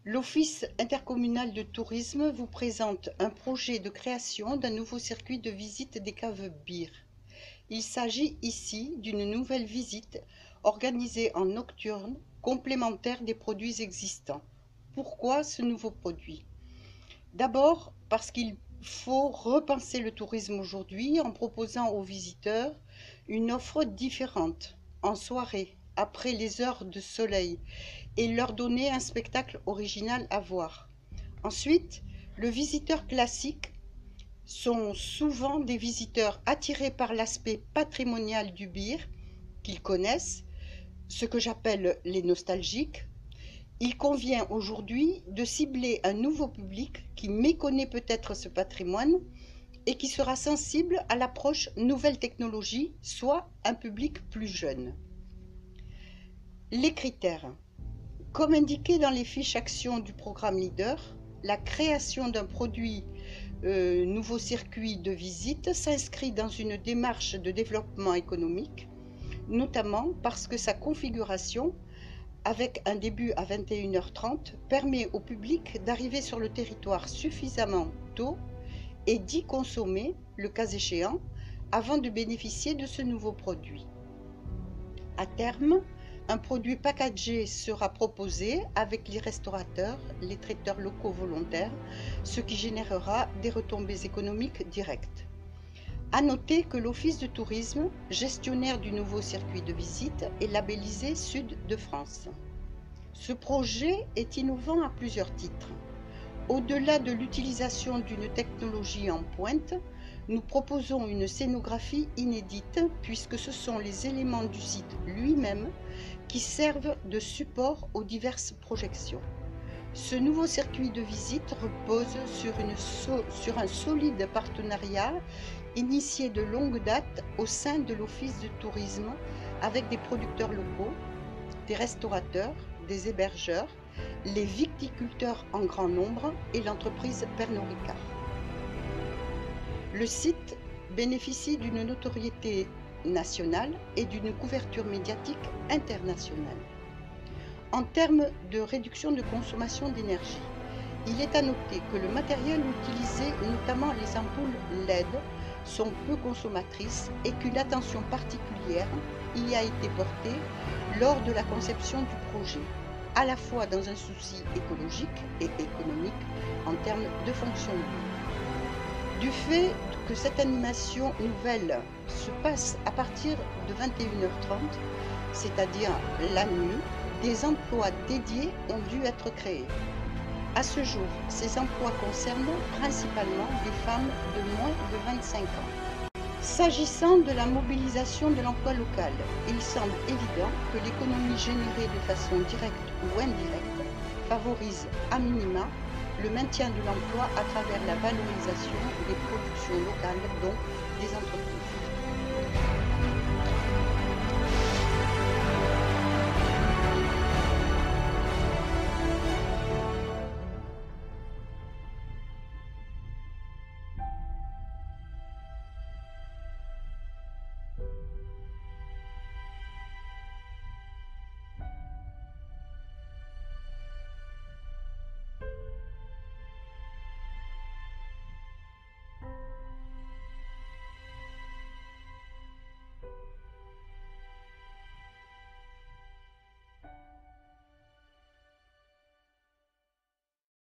L'Office intercommunal de tourisme vous présente un projet de création d'un nouveau circuit de visite des caves bières. Il s'agit ici d'une nouvelle visite organisée en nocturne, complémentaire des produits existants. Pourquoi ce nouveau produit? D'abord parce qu'il faut repenser le tourisme aujourd'hui en proposant aux visiteurs une offre différente, en soirée, après les heures de soleil, et leur donner un spectacle original à voir. Ensuite, le visiteur classique sont souvent des visiteurs attirés par l'aspect patrimonial du bir qu'ils connaissent, ce que j'appelle les nostalgiques. Il convient aujourd'hui de cibler un nouveau public qui méconnaît peut-être ce patrimoine et qui sera sensible à l'approche nouvelle technologie, soit un public plus jeune. Les critères. Comme indiqué dans les fiches actions du programme Leader, la création d'un produit nouveau circuit de visite s'inscrit dans une démarche de développement économique, notamment parce que sa configuration, avec un début à 21h30, permet au public d'arriver sur le territoire suffisamment tôt et d'y consommer, le cas échéant, avant de bénéficier de ce nouveau produit. À terme, un produit packagé sera proposé avec les restaurateurs, les traiteurs locaux volontaires, ce qui générera des retombées économiques directes. À noter que l'Office de tourisme, gestionnaire du nouveau circuit de visite, est labellisé Sud de France. Ce projet est innovant à plusieurs titres. Au-delà de l'utilisation d'une technologie en pointe, nous proposons une scénographie inédite puisque ce sont les éléments du site lui-même qui servent de support aux diverses projections. Ce nouveau circuit de visite repose sur un solide partenariat initié de longue date au sein de l'Office de tourisme avec des producteurs locaux, des restaurateurs, des hébergeurs, les viticulteurs en grand nombre et l'entreprise Pernod Ricard. Le site bénéficie d'une notoriété nationale et d'une couverture médiatique internationale. En termes de réduction de consommation d'énergie, il est à noter que le matériel utilisé, notamment les ampoules LED, sont peu consommatrices et qu'une attention particulière y a été portée lors de la conception du projet, à la fois dans un souci écologique et économique en termes de fonctionnement. Du fait que cette animation nouvelle se passe à partir de 21h30, c'est-à-dire la nuit, des emplois dédiés ont dû être créés. À ce jour, ces emplois concernent principalement des femmes de moins de 25 ans. S'agissant de la mobilisation de l'emploi local, il semble évident que l'économie générée de façon directe ou indirecte favorise à minima le maintien de l'emploi à travers la valorisation des productions locales, donc des entreprises.